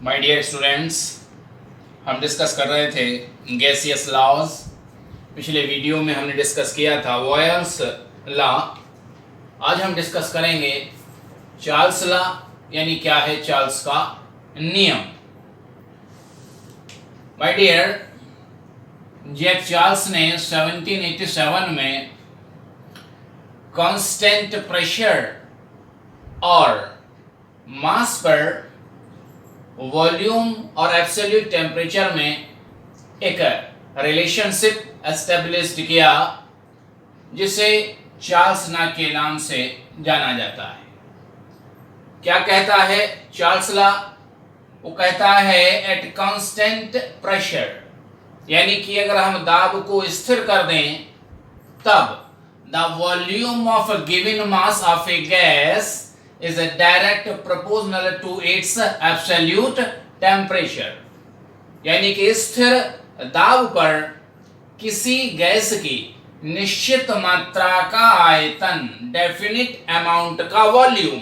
My dear students, हम discuss कर रहे थे गैसियस लॉज। पिछले वीडियो में हमने डिस्कस किया था बॉयल्स लॉ। आज हम डिस्कस करेंगे चार्ल्स लॉ, यानी क्या है चार्ल्स का नियम। माय डियर, जैक चार्ल्स ने 1787 में कांस्टेंट प्रेशर और मास पर वॉल्यूम और एब्सोल्यूट टेम्परेचर में एक रिलेशनशिप एस्टेब्लिश किया, जिसे चार्ल्स लॉ के नाम से जाना जाता है। क्या कहता है चार्ल्स लॉ? वो कहता है एट कांस्टेंट प्रेशर, यानी कि अगर हम दाब को स्थिर कर दें तब the volume of a given mass of a gas is a direct proportional to its absolute temperature, यानी कि स्थिर दाब पर किसी गैस की निश्चित मात्रा का आयतन, डेफिनिट अमाउंट का वॉल्यूम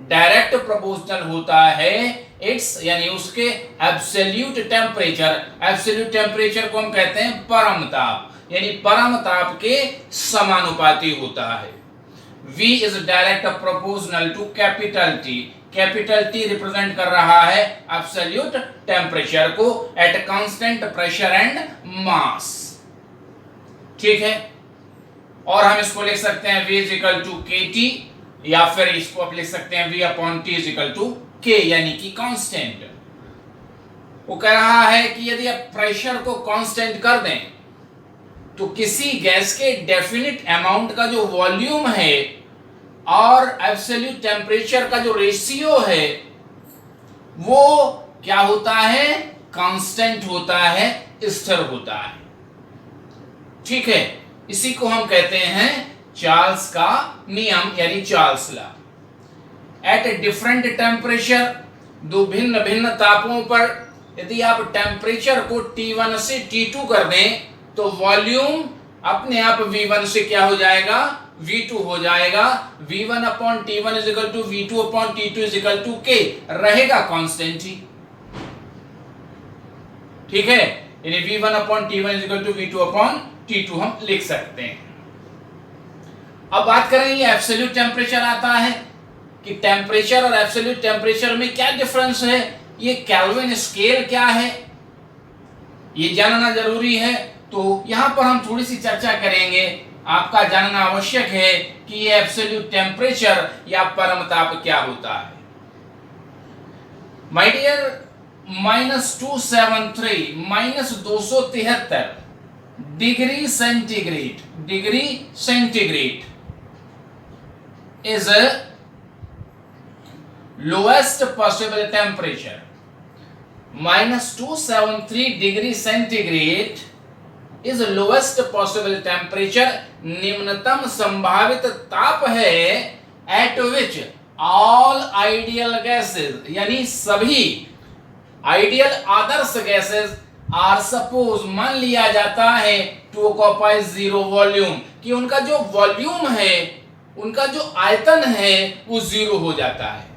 डायरेक्ट प्रोपोर्शनल होता है इट्स, यानी उसके एब्सोल्यूट टेम्परेचर। एब्सोल्यूट टेम्परेचर को हम कहते हैं परम ताप, यानी परम ताप के समानुपाती होता है। V is direct proportional to capital T. Capital T represent कर रहा है एब्सोल्यूट टेम्परेचर को at constant pressure and mass. ठीक है, और हम इसको लिख सकते हैं V is equal to KT, या फिर इसको आप लिख सकते हैं V upon T is equal to K, यानी कि कांस्टेंट। वो कह रहा है कि यदि आप प्रेशर को कांस्टेंट कर दें तो किसी गैस के डेफिनिट अमाउंट का जो वॉल्यूम है और एब्सोल्यूट टेम्परेचर का जो रेशियो है वो क्या होता है? कांस्टेंट होता है, स्थिर होता है। ठीक है, इसी को हम कहते हैं चार्ल्स का नियम, यानी Charles law. At different temperature, दो भिन्न भिन्न तापों पर यदि आप टेम्परेचर को T1 से T2 कर दें तो वॉल्यूम अपने आप V1 से क्या हो जाएगा? V2 हो जाएगा। V1 upon T1 is equal to V2 upon T2 is equal to K, रहेगा कांस्टेंट ही। ठीक है, यानी V1 upon T1 is equal to V2 upon T2 हम लिख सकते हैं। अब बात करेंगे एब्सोल्यूट टेम्परेचर आता है कि टेम्परेचर और एब्सोल्यूट टेम्परेचर में क्या डिफरेंस है, ये केल्विन स्केल क्या है, ये जानना जरूरी है। तो यहां पर हम थोड़ी सी चर्चा करेंगे। आपका जानना आवश्यक है कि ये एब्सोल्यूट टेम्परेचर या परम ताप क्या होता है। My dear, -273 degree centigrade is lowest possible temperature. -273 degree centigrade is lowest possible temperature, निम्नतम संभावित ताप है at which all ideal gases, यानी सभी आइडियल आदर्श गैसेस आर सपोज, मान लिया जाता है, टू ऑक्यूपाई जीरो वॉल्यूम, कि उनका जो वॉल्यूम है, उनका जो आयतन है वो जीरो हो जाता है।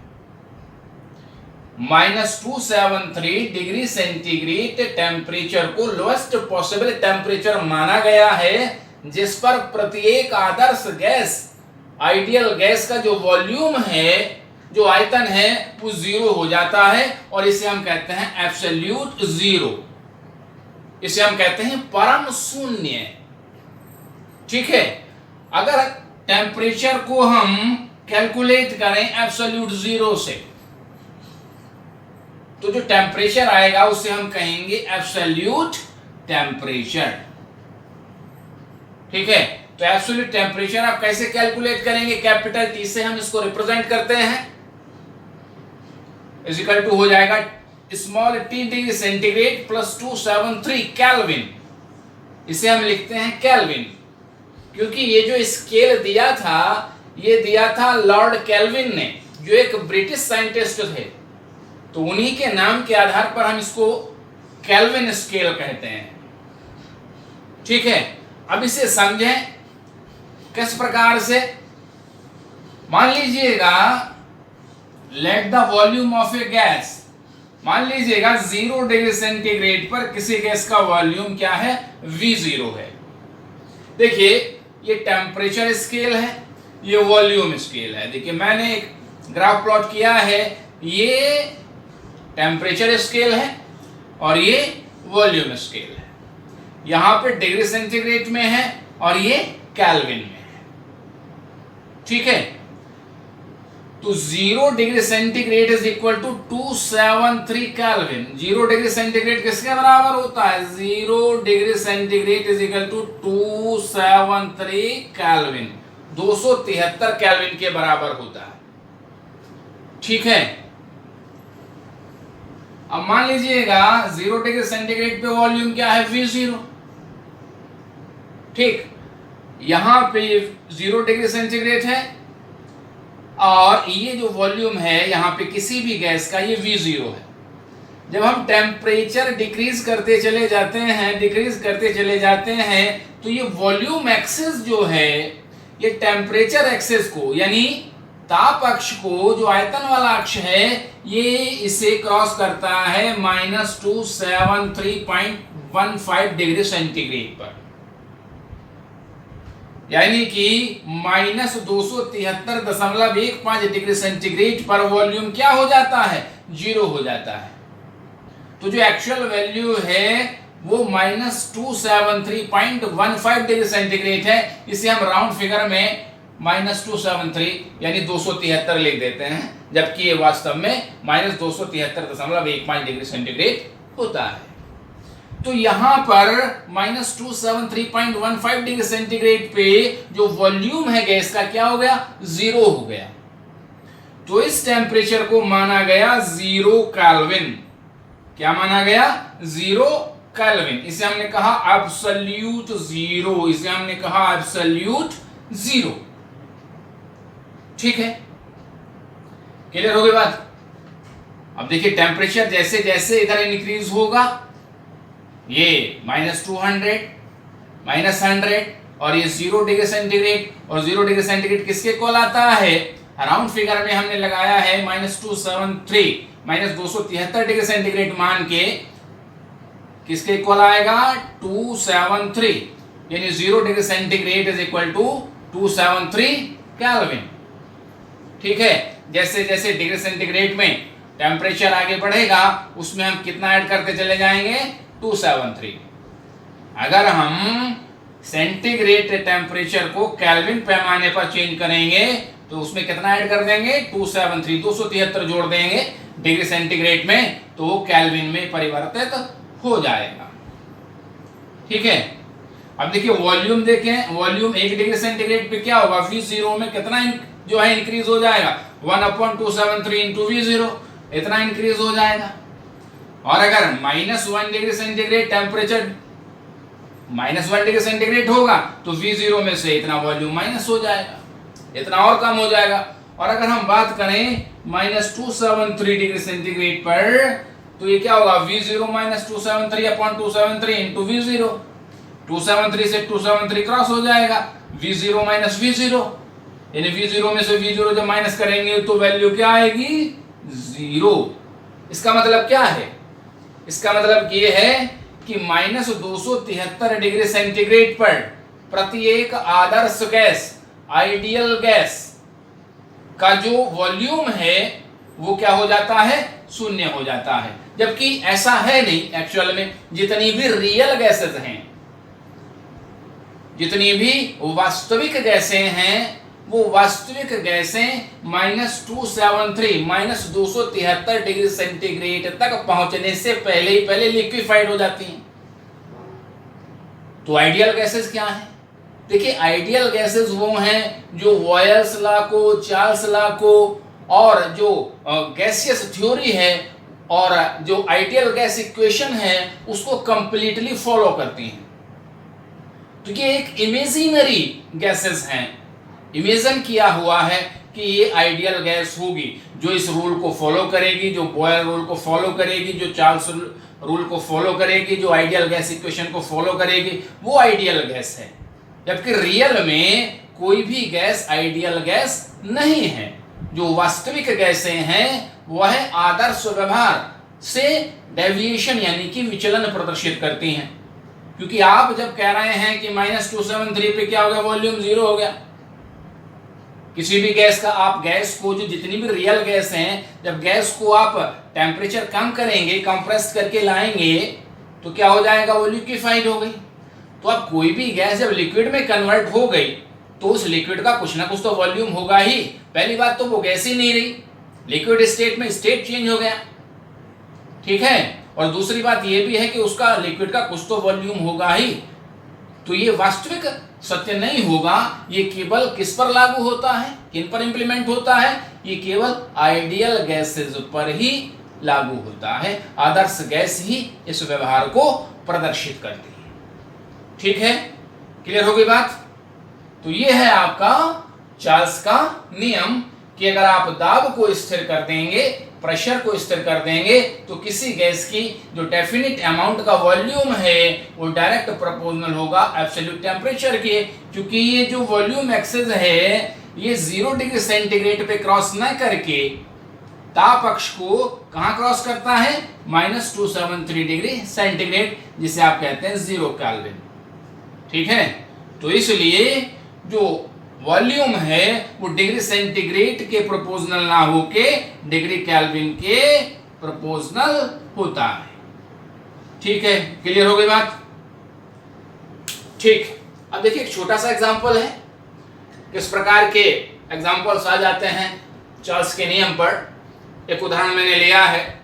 -273 डिग्री सेंटीग्रेड टेम्परेचर को लोएस्ट पॉसिबल टेम्परेचर माना गया है, जिस पर प्रत्येक आदर्श गैस, आइडियल गैस का जो वॉल्यूम है, जो आयतन है, वो जीरो हो जाता है, और इसे हम कहते हैं एब्सोल्यूट जीरो। इसे हम कहते हैं परम शून्य। ठीक है, अगर टेम्परेचर को हम कैलकुलेट करें एब्सोल्यूट जीरो से तो जो टेम्परेचर आएगा उसे हम कहेंगे एब्सोल्यूट टेम्परेचर। ठीक है, तो एब्सोल्यूट टेम्परेचर आप कैसे कैलकुलेट करेंगे? कैपिटल T से हम इसको रिप्रेजेंट करते हैं, इज इक्वल टू हो जाएगा small t degree centigrade plus 273 kelvin. इसे हम लिखते हैं केल्विन, क्योंकि ये जो स्केल दिया था, ये दिया था लॉर्ड केल्विन ने, जो एक ब्रिटिश साइंटिस्ट थे। तो उन्हीं के नाम के आधार पर हम इसको केल्विन स्केल कहते हैं। ठीक है, अब इसे समझें किस प्रकार से। मान लीजिएगा let the volume of a gas मान लीजिएगा 0 डिग्री सेंटीग्रेड पर किसी गैस का वॉल्यूम क्या है, V0 है। देखिए ये टेम्परेचर स्केल है, ये वॉल्यूम स्केल है। देखिए मैंने एक ग्राफ प्लॉट किया है, ये टेम्परेचर स्केल है और ये वॉल्यूम स्केल है। यहां पे डिग्री सेंटीग्रेड में है और ये केल्विन में है, ठीक है। तो 0 degree centigrade is equal to 273 kelvin. 0 degree centigrade किसके बराबर होता है, 0 degree centigrade is equal to 273 kelvin, 273 kelvin के बराबर होता है, ठीक है। अब मान लीजिएगा 0 डिग्री सेंटीग्रेड पे वॉल्यूम क्या है, V0, ठीक। यहां पे 0 डिग्री सेंटीग्रेड है और ये जो वॉल्यूम है यहां पे किसी भी गैस का, ये V0 है। जब हम टेम्परेचर डिक्रीज करते चले जाते हैं तो ये वॉल्यूम एक्सेस जो है, ये टेम्परेचर एक्सेस को, यानी ताप अक्ष को, जो आयतन वाला अक्ष है, ये इसे क्रॉस करता है -273.15 डिग्री सेंटीग्रेड पर, यानी कि -273.15 डिग्री सेंटीग्रेड पर वॉल्यूम क्या हो जाता है, 0 हो जाता है। तो जो एक्चुअल वैल्यू है वो -273.15 डिग्री सेंटीग्रेड है। इसे हम राउंड फिगर में -273 यानी 273 लिख देते हैं, जबकि ये वास्तव में -273.15 डिग्री सेंटीग्रेड होता है। तो यहां पर -273.15 डिग्री सेंटीग्रेड पे जो वॉल्यूम है गैस का क्या हो गया, 0 हो गया। तो इस टेम्परेचर को माना गया 0 केल्विन। क्या माना गया, 0 केल्विन। इसे हमने कहा एब्सोल्यूट 0, इसे हमने कहा एब्सोल्यूट 0, ठीक है। क्लियर हो गई बात। अब देखिए टेम्परेचर जैसे जैसे इधर इंक्रीज होगा, ये -200, -100 और ये 0 डिग्री सेंटीग्रेड, और 0 डिग्री सेंटीग्रेड किसके कॉल आता है, राउंड फिगर में हमने लगाया है -273 डिग्री सेंटीग्रेड मान के, किसके इक्वल आएगा, 273, यानी 0 degree centigrade is equal to 273 kelvin, ठीक है। जैसे जैसे डिग्री सेंटीग्रेड में टेम्परेचर आगे बढ़ेगा उसमें हम कितना ऐड करते चले जाएंगे, 273। अगर हम सेंटीग्रेड टेम्परेचर को केल्विन पैमाने पर चेंज करेंगे तो उसमें कितना ऐड कर देंगे, 273, 273 जोड़ देंगे डिग्री सेंटीग्रेड में, तो वो केल्विन में परिवर्तित हो जाएगा, ठीक है। अब देखिए वॉल्यूम देखें, वॉल्यूम 1 डिग्री सेंटीग्रेड पे क्या होगा, V0 में कितना जो है इंक्रीज हो जाएगा, 1/273 इंटू V0, इतना इंक्रीज हो जाएगा। और अगर -1 degree centigrade temperature, -1 degree centigrade होगा तो V0 में से इतना वॉल्यूम माइनस हो जाएगा, इतना और कम हो जाएगा। और अगर हम बात करें -273 डिग्री सेंटीग्रेड पर, तो ये क्या होगा, V0 -273/273 इंटू V0, 273 से 273 क्रॉस हो जाएगा, V0 माइनस V0, यानी V0 में से V0 जब माइनस करेंगे तो वैल्यू क्या आएगी, 0। इसका मतलब क्या है, इसका मतलब ये है कि -273 डिग्री सेंटीग्रेड पर प्रत्येक आदर्श गैस, आइडियल गैस का जो वॉल्यूम है वो क्या हो जाता है, 0 हो जाता है। जबकि ऐसा है नहीं एक्चुअल में। जितनी भी रियल गैसेस हैं, जितनी भी वास्तविक गैसें हैं, वो वास्तविक गैसें -273 डिग्री सेंटीग्रेड तक पहुंचने से पहले ही पहले लिक्विफाइड हो जाती हैं। तो आइडियल गैसेस क्या हैं? देखिए आइडियल गैसेस वो हैं जो वॉयल्स लॉ को, चार्ल्स लॉ को और जो गैसियस थ्योरी है और जो आइडियल गैस इक्वेशन है उसको कंप्लीटली फॉलो करती हैं। तो ये एक इमेजिनरी गैसेस हैं, इमेजिन किया हुआ है कि ये आइडियल गैस होगी जो इस रूल को फॉलो करेगी, जो बॉयल रूल को फॉलो करेगी, जो चार्ल्स रूल को फॉलो करेगी, जो आइडियल गैस इक्वेशन को फॉलो करेगी, वो आइडियल गैस है। जबकि रियल में कोई भी गैस आइडियल गैस नहीं है। जो वास्तविक गैसें हैं वह है आदर्श व्यवहार, से डेविएशन यानी कि विचलन प्रदर्शित करती हैं। क्योंकि आप जब कह रहे हैं कि -273 पे क्या हो गया, वॉल्यूम 0 हो गया। किसी भी गैस का आप गैस को, जो जितनी भी रियल गैस हैं, जब गैस को आप टेम्परेचर कम करेंगे, कंप्रेस करके लाएंगे, तो क्या हो जाएगा, वो लिक्विफाइड हो गई। तो अब कोई भी गैस जब लिक्विड में कन्वर्ट हो गई तो उस लिक्विड का कुछ ना कुछ तो वॉल्यूम होगा ही। पहली बात तो वो गैस ही नहीं रही, लिक्विड स्टेट में स्टेट चेंज हो गया, ठीक है। और दूसरी बात ये भी है कि उसका लिक्विड का कुछ तो वॉल्यूम होगा ही। तो ये वास्तविक सत्य नहीं होगा, ये केवल किस पर लागू होता है, किन पर इंप्लीमेंट होता है, ये केवल आइडियल गैसेस पर ही लागू होता है। आदर्श गैस ही इस व्यवहार को प्रदर्शित करती है, ठीक है। क्लियर हो गई बात। तो ये है आपका चार्ल्स का नियम कि अगर आप दाब को स्थिर कर देंगे, प्रेशर को स्थिर कर देंगे, तो किसी गैस की जो डेफिनिट अमाउंट का वॉल्यूम है वो डायरेक्ट प्रोपोर्शनल होगा एब्सोल्यूट टेम्परेचर के। क्योंकि ये जो वॉल्यूम एक्सेस है ये 0 डिग्री सेंटीग्रेड पे क्रॉस न करके ताप अक्ष को कहां क्रॉस करता है, -273 डिग्री सेंटीग्रेड, जिसे आप कहते हैं 0 केल्विन, ठीक है। तो इसलिए जो वॉल्यूम है वो डिग्री सेंटीग्रेड के प्रोपोर्शनल ना होके डिग्री केल्विन के प्रोपोर्शनल होता है, ठीक है। क्लियर हो गई बात, ठीक। अब देखिए एक छोटा सा एग्जांपल है, किस प्रकार के एग्जांपल्स आ जाते हैं चार्ल्स के नियम पर। एक उदाहरण मैंने लिया है,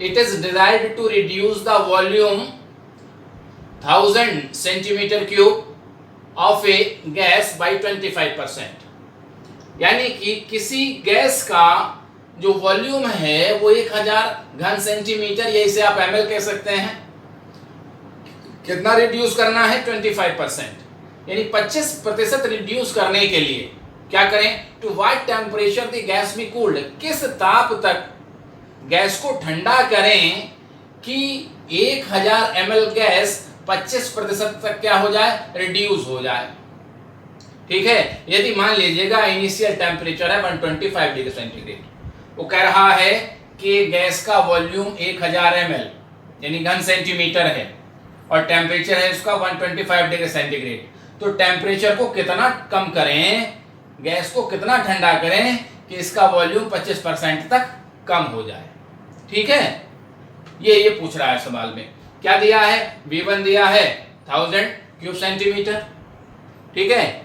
it is desired to reduce the volume 1000 centimetre cube of a gas by 25%। यानी कि किसी गैस का जो वॉल्यूम है वो 1000 घन सेंटीमीटर, या इसे आप ml कह सकते हैं, कितना रिड्यूस करना है, 25%, यानी 25% रिड्यूस करने के लिए क्या करें, to what temperature the gas be cooled, किस ताप तक गैस को ठंडा करें कि 1000 ml गैस 25% तक क्या हो जाए, रिड्यूस हो जाए, ठीक है। यदि मान लीजिएगा इनिशियल टेम्परेचर है 125 डिग्री सेंटीग्रेड, वो कह रहा है कि गैस का वॉल्यूम 1000 ml यानी घन सेंटीमीटर है और टेम्परेचर है उसका 125 डिग्री सेंटीग्रेड, तो टेम्परेचर को कितना कम करें, गैस को कितना ठंडा करें कि इसका वॉल्यूम 25% तक कम हो जाए, ठीक है। ये पूछ रहा है सवाल में। क्या दिया है, V1 दिया है 1000 क्यूब सेंटीमीटर, ठीक है,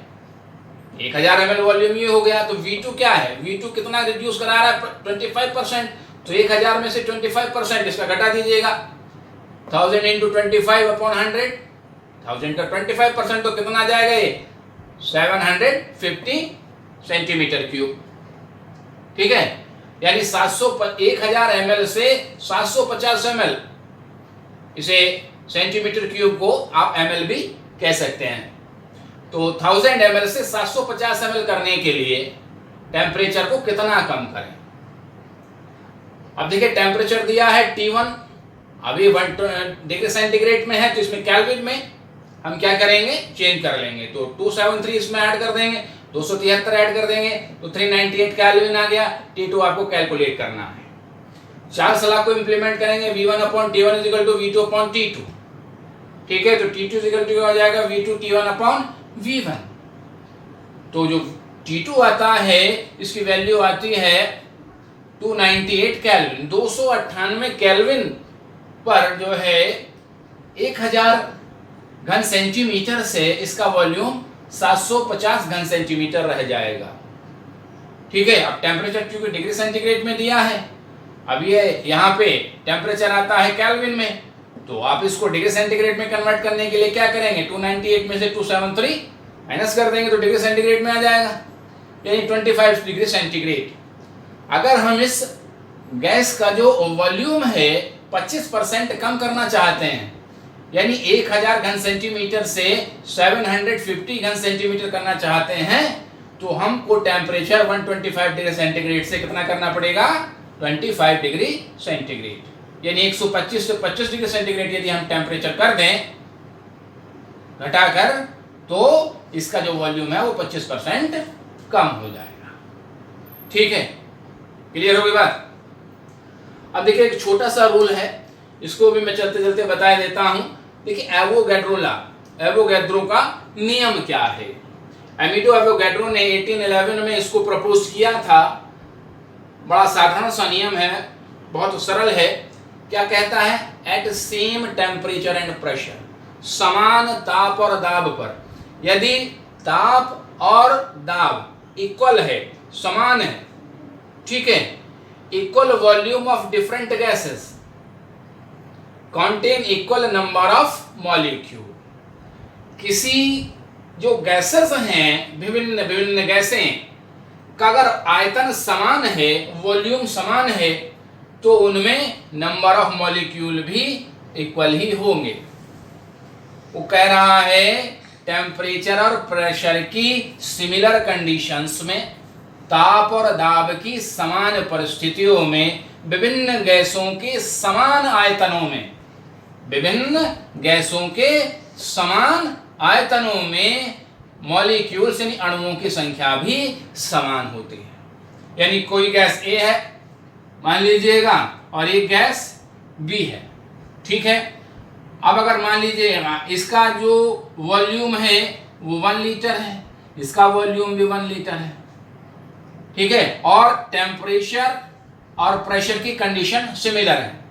1000 ml वॉल्यूम ये हो गया। तो V2 क्या है, V2 कितना रिड्यूस करा रहा है, 25%, तो 1000 में से 25% इसका घटा दीजिएगा, 1000 इंटू 25 अपॉन 100, 1000 का 25% तो कितना आ जाएगा, ये 750 सेंटीमीटर क्यूब, ठीक है। यानी 1000 ml से 750 ml, इसे सेंटीमीटर क्यूब को आप ml भी कह सकते हैं। तो 1000 ml से 750 ml करने के लिए टेम्परेचर को कितना कम करें। अब देखिए टेम्परेचर दिया है T1, अभी 1 डिग्री सेंटीग्रेड में है, तो इसमें केल्विन में हम क्या करेंगे, चेंज कर लेंगे। तो 273 इसमें ऐड कर देंगे, 273 ऐड कर देंगे, तो 398 केल्विन आ गया। T2 आपको कैलकुलेट करना है। चार सलाह को इंप्लीमेंट करेंगे, V1 upon T1 is equal to V2 upon T2, ठीक है। तो T2 इज इक्वल टू हो जाएगा V2 T1 अपॉन V1। तो जो T2 आता है इसकी वैल्यू आती है 298 केल्विन, 298 केल्विन पर जो है 1000 घन सेंटीमीटर से इसका वॉल्यूम 750 घन सेंटीमीटर रह जाएगा, ठीक है। अब टेम्परेचर क्योंकि डिग्री सेंटीग्रेड में दिया है, अब ये यहाँ पे टेम्परेचर आता है केल्विन में, तो आप इसको डिग्री सेंटीग्रेड में कन्वर्ट करने के लिए क्या करेंगे, 298 में से 273 माइनस कर देंगे तो डिग्री सेंटीग्रेड में आ जाएगा, यानी 25 डिग्री सेंटीग्रेड। अगर हम इस गैस का जो वॉल्यूम है 25% कम करना चाहते हैं, यानी 1000 घन सेंटीमीटर से 750 घन सेंटीमीटर करना चाहते हैं, तो हमको टेम्परेचर 125 डिग्री सेंटीग्रेड से कितना करना पड़ेगा, 25 डिग्री सेंटीग्रेड, यानी 125 से 25 डिग्री सेंटीग्रेड यदि हम टेम्परेचर कर दें घटाकर, तो इसका जो वॉल्यूम है वो 25% कम हो जाएगा, ठीक है। क्लियर हो गई बात। अब देखिए एक छोटा सा रूल है, इसको भी मैं चलते चलते बता देता हूं। देखिए एवोगैड्रो का नियम क्या है। एमिडो एवोगैड्रो ने 1811 में इसको प्रपोज किया था। बड़ा साधारण सा नियम है, बहुत सरल है। क्या कहता है? At same temperature and pressure, समान ताप और दाब पर, यदि ताप और दाब इक्वल है, समान है, ठीक है, equal volume of different gases contain equal number of molecule, किसी जो गैसेस हैं, विभिन्न विभिन्न गैसें का अगर आयतन समान है, वॉल्यूम समान है, तो उनमें नंबर ऑफ मॉलिक्यूल भी इक्वल ही होंगे। वो कह रहा है टेम्परेचर और प्रेशर की सिमिलर कंडीशंस में, ताप और दाब की समान परिस्थितियों में, विभिन्न गैसों के समान आयतनों में, विभिन्न गैसों के समान आयतनों में मॉलिक्यूल्स यानी अणुओं की संख्या भी समान होती है। यानी कोई गैस ए है मान लीजिएगा और एक गैस बी है, ठीक है। अब अगर मान लीजिएगा इसका जो वॉल्यूम है वो 1 लीटर है, इसका वॉल्यूम भी 1 लीटर है, ठीक है, और टेम्परेचर और प्रेशर की कंडीशन सिमिलर है,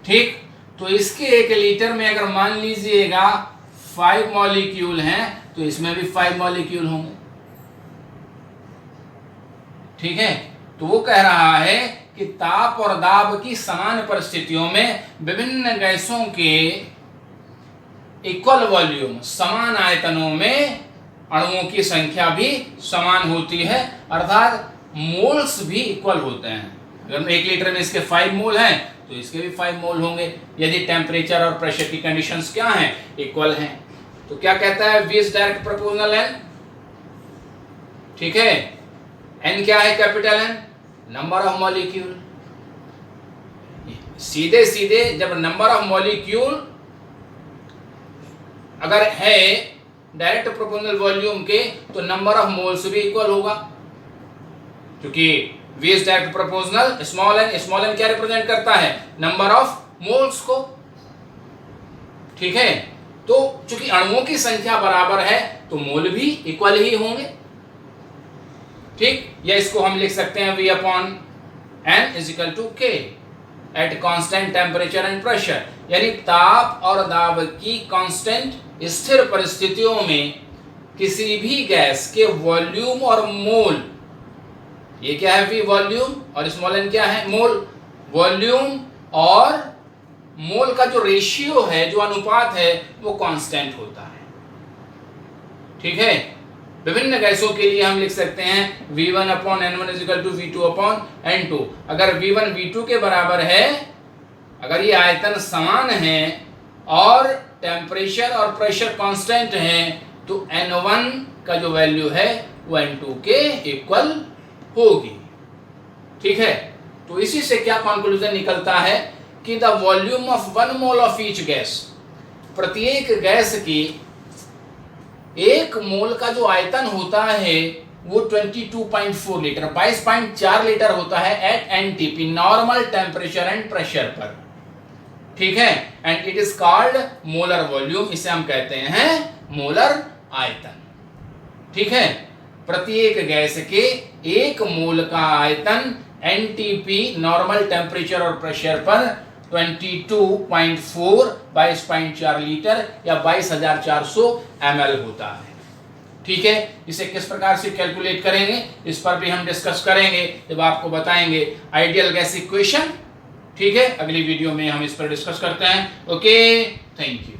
ठीक। तो इसके 1 लीटर में अगर मान लीजिएगा 5 मॉलिक्यूल हैं तो इसमें भी 5 मॉलिक्यूल होंगे, ठीक है। तो वो कह रहा है कि ताप और दाब की समान परिस्थितियों में विभिन्न गैसों के इक्वल वॉल्यूम, समान आयतनों में अणुओं की संख्या भी समान होती है, अर्थात मोल्स भी इक्वल होते हैं। अगर 1 लीटर में इसके 5 मोल हैं तो इसके भी 5 मोल होंगे, यदि टेम्परेचर और प्रेशर की कंडीशंस क्या हैं? इक्वल हैं। तो क्या कहता है? V is direct proportional N, ठीक है। N क्या है? Capital N, number of molecule. सीधे सीधे जब नंबर ऑफ मॉलिक्यूल अगर है डायरेक्ट प्रोपोर्शनल वॉल्यूम के, तो नंबर ऑफ मोल्स भी इक्वल होगा, क्योंकि V is direct proportional small n क्या रिप्रेजेंट करता है? नंबर ऑफ मोल्स को, ठीक है। तो चूंकि अणुओं की संख्या बराबर है तो मोल भी इक्वल ही होंगे, ठीक। या इसको हम लिख सकते हैं V upon N is equal to K at constant temperature and pressure, यानी ताप और दाब की कांस्टेंट स्थिर परिस्थितियों में किसी भी गैस के वॉल्यूम और मोल, ये क्या है? V वॉल्यूम, और स्मॉल n क्या है? मोल। वॉल्यूम और मोल का जो रेशियो है, जो अनुपात है, वो कांस्टेंट होता है, ठीक है। विभिन्न गैसों के लिए हम लिख सकते हैं V1 upon N1 is equal to V2 upon N2। अगर V1 V2 के बराबर है, अगर ये आयतन समान है और टेम्परेचर और प्रेशर कांस्टेंट है, तो N1 का जो वैल्यू है वो N2 के इक्वल होगी, ठीक है। तो इसी से क्या कंक्लूजन निकलता है कि the volume of 1 mole of each gas, प्रत्येक गैस की 1 मोल का जो आयतन होता है वो 22.4 लीटर 22.4 लीटर होता है at NTP, normal temperature and pressure पर, ठीक है। And it is called molar volume, इसे हम कहते हैं मोलर आयतन, ठीक है। प्रत्येक गैस के 1 मोल का आयतन एनटीपी, नॉर्मल टेम्परेचर और प्रेशर पर 22.4 22.4 लीटर या 22,400 ml होता है, ठीक है। इसे किस प्रकार से कैलकुलेट करेंगे इस पर भी हम डिस्कस करेंगे जब आपको बताएंगे आइडियल गैस इक्वेशन, ठीक है। अगली वीडियो में हम इस पर डिस्कस करते हैं। Okay, thank you.